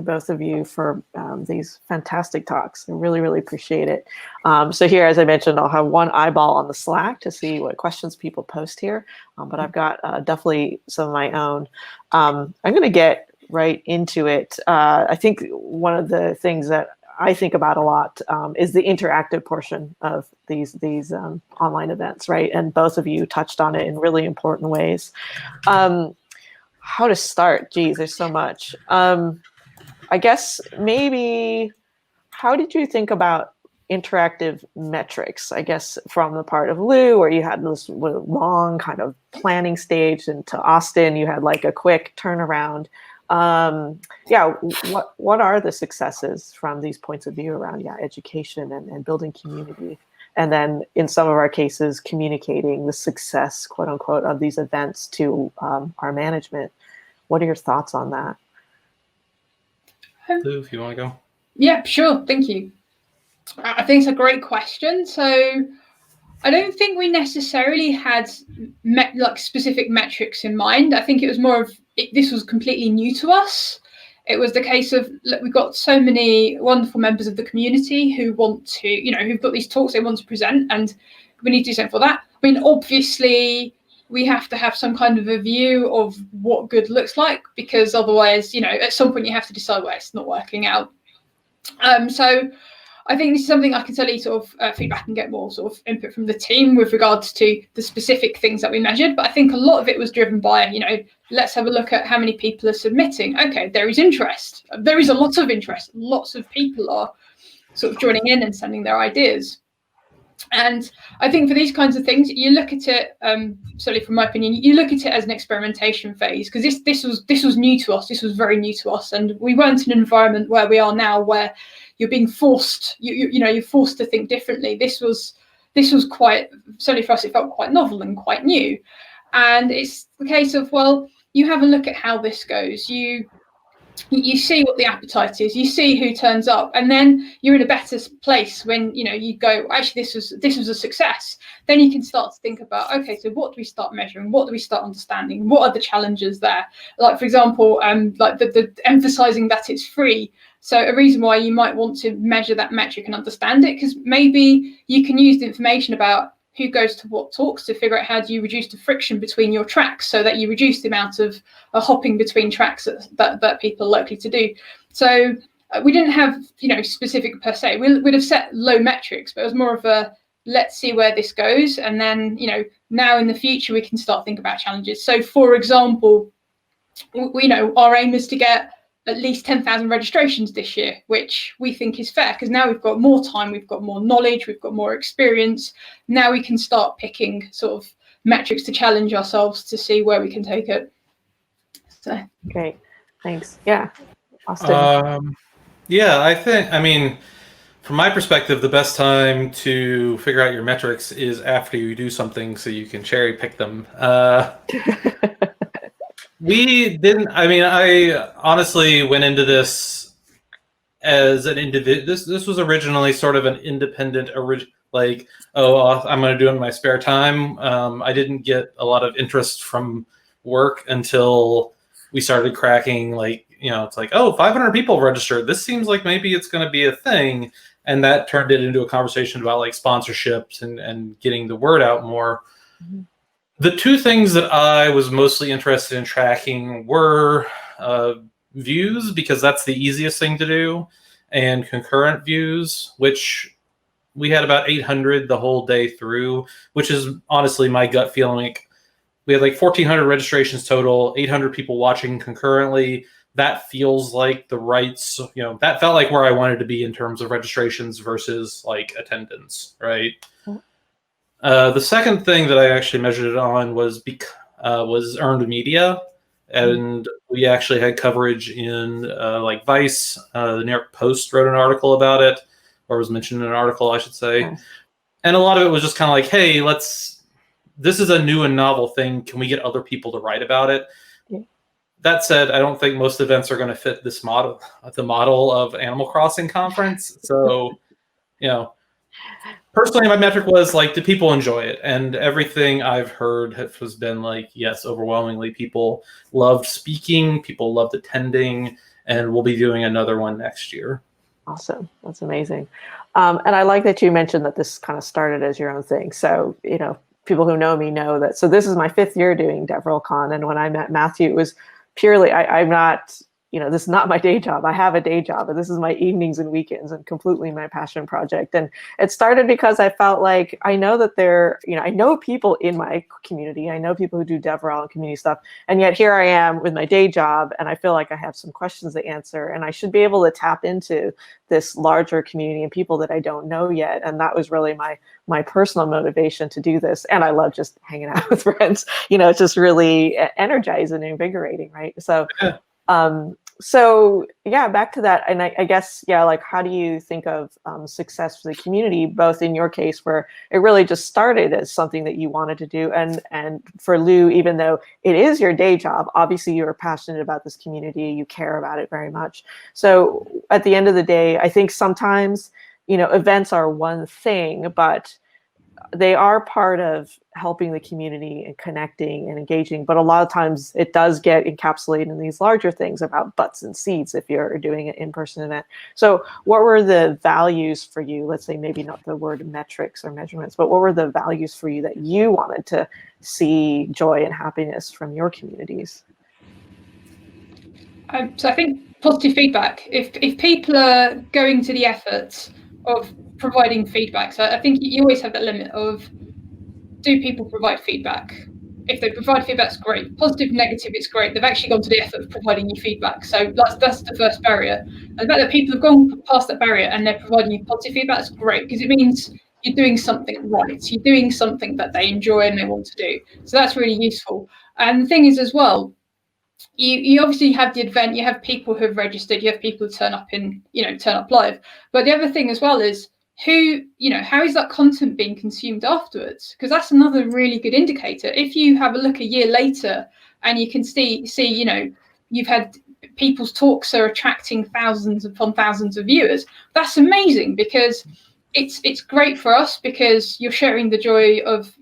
both of you for these fantastic talks. I really, really appreciate it. So here, as I mentioned, I'll have one eyeball on the Slack to see what questions people post here, but I've got definitely some of my own. I'm going to get right into it. I think one of the things that I think about a lot is the interactive portion of these online events, right? And both of you touched on it in really important ways. How to start? Geez, there's so much. I guess maybe, how did you think about interactive metrics? I guess from the part of Lou, where you had this long kind of planning stage, and to Austin, you had like a quick turnaround. Yeah, what are the successes from these points of view around education and building community? And then in some of our cases, communicating the success, quote unquote, of these events to our management. What are your thoughts on that? Lou, if you want to go. Yeah, sure. Thank you. I think it's a great question. So I don't think we necessarily had like specific metrics in mind. I think it was more of, this was completely new to us. It was the case of, look, we've got so many wonderful members of the community who want to, who've got these talks they want to present, and we need to do something for that. I mean, obviously, we have to have some kind of a view of what good looks like, because otherwise, at some point you have to decide where it's not working out. So I think this is something I can certainly sort of feedback and get more sort of input from the team with regards to the specific things that we measured. But I think a lot of it was driven by, let's have a look at how many people are submitting. Okay, there is interest. There is a lot of interest. Lots of people are sort of joining in and sending their ideas. And I think for these kinds of things, you look at it, certainly from my opinion, you look at it as an experimentation phase, because this was new to us. This was very new to us, and we weren't in an environment where we are now, where you're being forced. You're forced to think differently. This was quite, certainly for us, it felt quite novel and quite new. And it's the case of, well, you have a look at how this goes. You see what the appetite is, you see who turns up, and then you're in a better place when you go, actually this was a success. Then you can start to think about, okay, so what do we start measuring, what do we start understanding, what are the challenges there? Like, for example, like the emphasizing that it's free. So a reason why you might want to measure that metric and understand it, because maybe you can use the information about who goes to what talks to figure out how do you reduce the friction between your tracks, so that you reduce the amount of hopping between tracks that people are likely to do. So we didn't have, specific per se. We'd have set low metrics, but it was more of a, let's see where this goes. And then, now in the future, we can start thinking about challenges. So for example, our aim is to get at least 10,000 registrations this year, which we think is fair, because now we've got more time, we've got more knowledge, we've got more experience. Now we can start picking sort of metrics to challenge ourselves to see where we can take it. So great, thanks. Yeah, Austin. I mean, from my perspective, the best time to figure out your metrics is after you do something, so you can cherry pick them. We didn't. I mean, I honestly went into this as an individual. This was originally sort of an independent, I'm going to do it in my spare time. I didn't get a lot of interest from work until we started cracking. It's like, 500 people registered. This seems like maybe it's going to be a thing, and that turned it into a conversation about like sponsorships and getting the word out more. Mm-hmm. The two things that I was mostly interested in tracking were views, because that's the easiest thing to do, and concurrent views, which we had about 800 the whole day through, which is honestly my gut feeling. We had like 1,400 registrations total, 800 people watching concurrently. That feels like the right, that felt like where I wanted to be in terms of registrations versus like attendance, right? The second thing that I actually measured it on was earned media, and we actually had coverage in like Vice. The New York Post wrote an article about it, or was mentioned in an article, I should say. Okay. And a lot of it was just kind of like, hey, this is a new and novel thing. Can we get other people to write about it? Yeah. That said, I don't think most events are going to fit this model, the model of Animal Crossing conference. So, personally, my metric was like, do people enjoy it? And everything I've heard has been like, yes, overwhelmingly, people loved speaking, people loved attending, and we'll be doing another one next year. Awesome. That's amazing. And I like that you mentioned that this kind of started as your own thing. So, people who know me know that. So this is my 5th year doing DevRelCon. And when I met Matthew, it was purely, I'm not, this is not my day job. I have a day job, but this is my evenings and weekends and completely my passion project. And it started because I felt like I know that I know people in my community. I know people who do DevRel and community stuff. And yet here I am with my day job, and I feel like I have some questions to answer, and I should be able to tap into this larger community and people that I don't know yet. And that was really my personal motivation to do this. And I love just hanging out with friends. It's just really energizing and invigorating, right? So, back to that. And I guess, like, how do you think of success for the community, both in your case where it really just started as something that you wanted to do, and for Lou, even though it is your day job, obviously you're passionate about this community, you care about it very much. So at the end of the day, I think sometimes, events are one thing, but they are part of helping the community and connecting and engaging. But a lot of times it does get encapsulated in these larger things about butts and seats if you're doing an in-person event. So what were the values for you? Let's say maybe not the word metrics or measurements, but what were the values for you that you wanted to see joy and happiness from your communities? So I think positive feedback. If people are going to the effort of providing feedback, so I think you always have that limit of, do people provide feedback? If they provide feedback, it's great. Positive, negative, it's great. They've actually gone to the effort of providing you feedback. So that's the first barrier. And the fact that people have gone past that barrier and they're providing you positive feedback is great, because it means you're doing something right. You're doing something that they enjoy and they want to do. So that's really useful. And the thing is as well, you obviously have the event, you have people who have registered, you have people who turn up live. But the other thing as well is, how is that content being consumed afterwards? Because that's another really good indicator. If you have a look a year later and you can see, you've had people's talks are attracting thousands upon thousands of viewers, that's amazing, because it's great for us because you're sharing the joy of,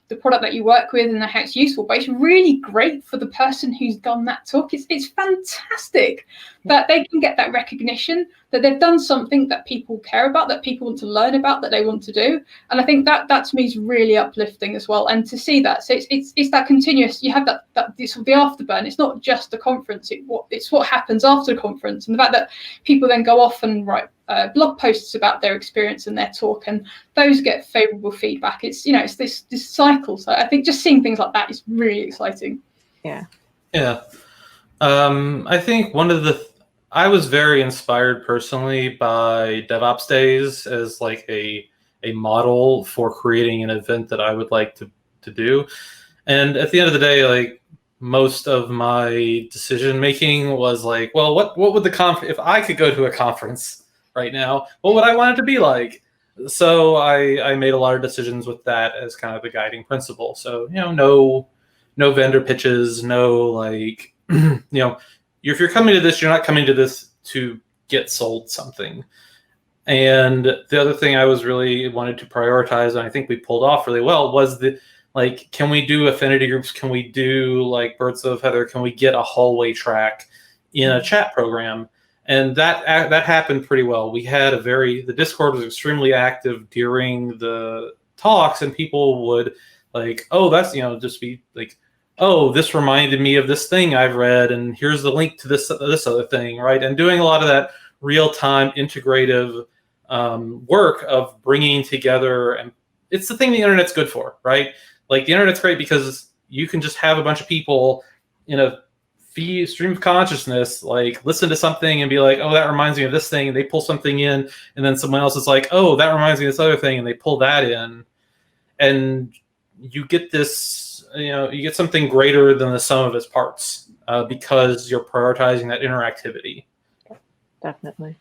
the product that you work with and how it's useful, but it's really great for the person who's done that talk. It's fantastic that they can get that recognition, that they've done something that people care about, that people want to learn about, that they want to do. And I think that to me is really uplifting as well. And to see that, so it's that continuous, you have that this will be afterburn. It's not just the conference, it's what happens after the conference. And the fact that people then go off and write blog posts about their experience and their talk, and those get favorable feedback. It's this cycle. So I think just seeing things like that is really exciting. Yeah. I think I was very inspired personally by DevOps Days as like a model for creating an event that I would like to do. And at the end of the day, like, most of my decision making was like, well, what would if I could go to a conference right now, what would I want it to be like? So I made a lot of decisions with that as kind of the guiding principle. So, no vendor pitches, no, like, if you're coming to this, you're not coming to this to get sold something. And the other thing I was really wanted to prioritize, and I think we pulled off really well, was can we do affinity groups? Can we do like Birds of a Feather? Can we get a hallway track in a chat program? And that happened pretty well. We had the Discord was extremely active during the talks, and people would like, oh, that's, just be like, oh, this reminded me of this thing I've read, and here's the link to this other thing, right? And doing a lot of that real-time integrative work of bringing together, and it's the thing the internet's good for, right? Like, the internet's great because you can just have a bunch of people in a stream of consciousness, like, listen to something and be like, oh, that reminds me of this thing, and they pull something in, and then someone else is like, oh, that reminds me of this other thing, and they pull that in, and you get this, you get something greater than the sum of its parts because you're prioritizing that interactivity. Definitely.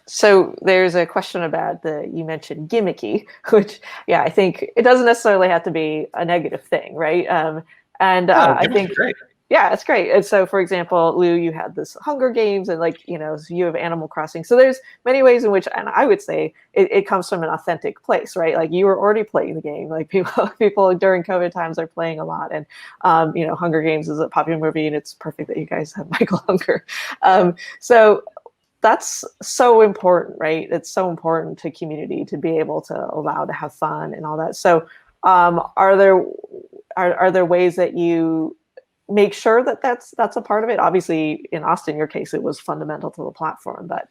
So there's a question about you mentioned gimmicky, which, I think it doesn't necessarily have to be a negative thing, right? I think, great. Yeah, it's great. And so, for example, Lou, you had this Hunger Games, and like, so you have Animal Crossing. So there's many ways in which, and I would say it comes from an authentic place, right? Like you were already playing the game. Like people during COVID times are playing a lot, and Hunger Games is a popular movie, and it's perfect that you guys have Michael Hunger. So that's so important, right? It's so important to community to be able to allow to have fun and all that. So are there ways that you make sure that that's a part of it? Obviously, in Austin, your case, it was fundamental to the platform. But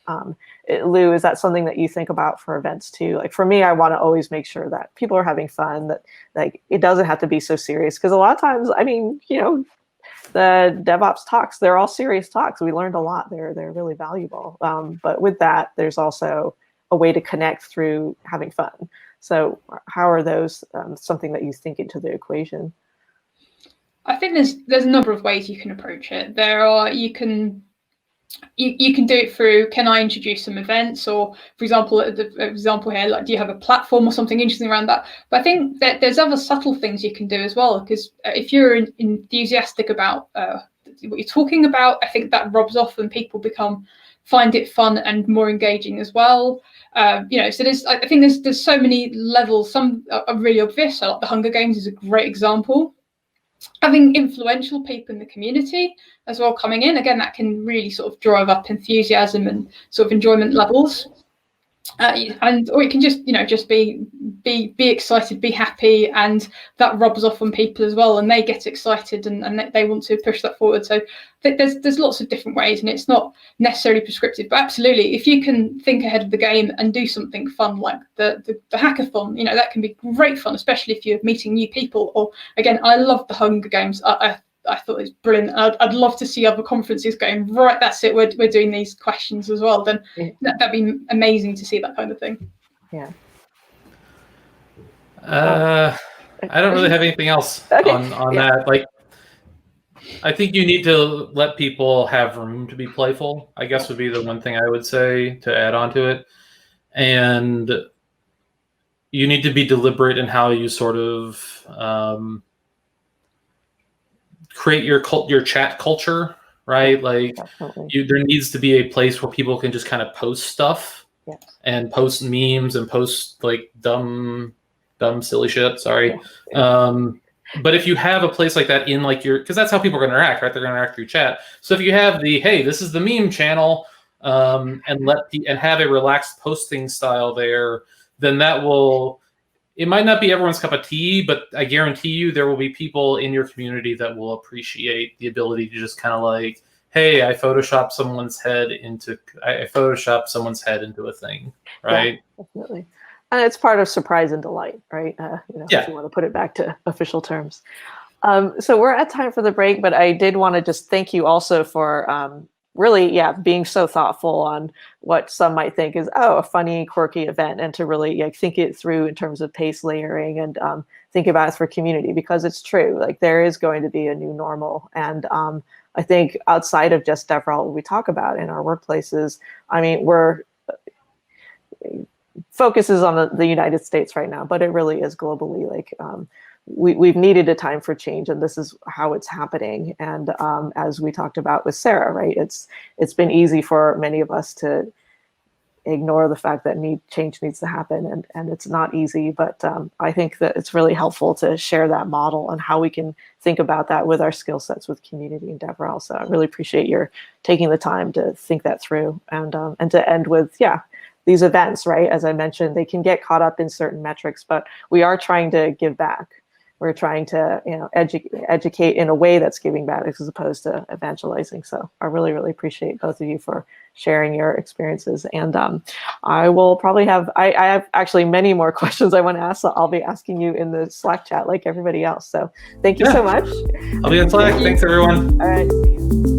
Lou, is that something that you think about for events too? Like for me, I want to always make sure that people are having fun, that like it doesn't have to be so serious. Because a lot of times, I mean, the DevOps talks, they're all serious talks. We learned a lot. They're really valuable. But with that, there's also a way to connect through having fun. So how are those something that you think into the equation? I think there's a number of ways you can approach it. You can do it through, can I introduce some events, or for example, the example here, like do you have a platform or something interesting around that? But I think that there's other subtle things you can do as well, because if you're enthusiastic about what you're talking about, I think that rubs off and people find it fun and more engaging as well. So I think there's so many levels. Some are really obvious. So like the Hunger Games is a great example. Having influential people in the community as well coming in, again, that can really sort of drive up enthusiasm and sort of enjoyment levels. Or it can just be excited, be happy, and that rubs off on people as well, and they get excited and they want to push that forward. So there's lots of different ways, and it's not necessarily prescriptive, but absolutely, if you can think ahead of the game and do something fun like the hackathon, that can be great fun, especially if you're meeting new people. Or again, I love the Hunger Games. I thought it was brilliant. I'd love to see other conferences going, right, that's it, we're doing these questions as well. Then that'd be amazing to see that kind of thing. Yeah. I don't really have anything else on that. Like, I think you need to let people have room to be playful, I guess would be the one thing I would say to add on to it. And you need to be deliberate in how you sort of create your chat culture, right? Like there needs to be a place where people can just kind of post stuff and post memes and post like dumb silly shit. Sorry. But if you have a place like that in like because that's how people are going to interact, right? They're going to interact through chat. So if you have hey, this is the meme channel, and have a relaxed posting style there, then that will. It might not be everyone's cup of tea, but I guarantee you there will be people in your community that will appreciate the ability to just kind of like, hey, I photoshopped someone's head into a thing, right? Yeah, definitely. And it's part of surprise and delight, right? If you want to put it back to official terms. So we're at time for the break, but I did want to just thank you also for really, being so thoughtful on what some might think is, a funny, quirky event, and to really think it through in terms of pace layering and think about it for community, because it's true. Like there is going to be a new normal. And I think outside of just DevRel, what we talk about in our workplaces, I mean, focuses on the United States right now, but it really is globally. Like we've needed a time for change, and this is how it's happening. And as we talked about with Sarah, right, it's been easy for many of us to ignore the fact that change needs to happen, and it's not easy. But I think that it's really helpful to share that model and how we can think about that with our skill sets with community and DevRel. So I really appreciate your taking the time to think that through, and to end with these events, right? As I mentioned, they can get caught up in certain metrics, but we are trying to give back. We're trying to educate in a way that's giving back as opposed to evangelizing. So I really, really appreciate both of you for sharing your experiences. And I will probably I have actually many more questions I want to ask, so I'll be asking you in the Slack chat like everybody else. So thank you so much. I'll be in Slack. Thanks, everyone. All right. See you.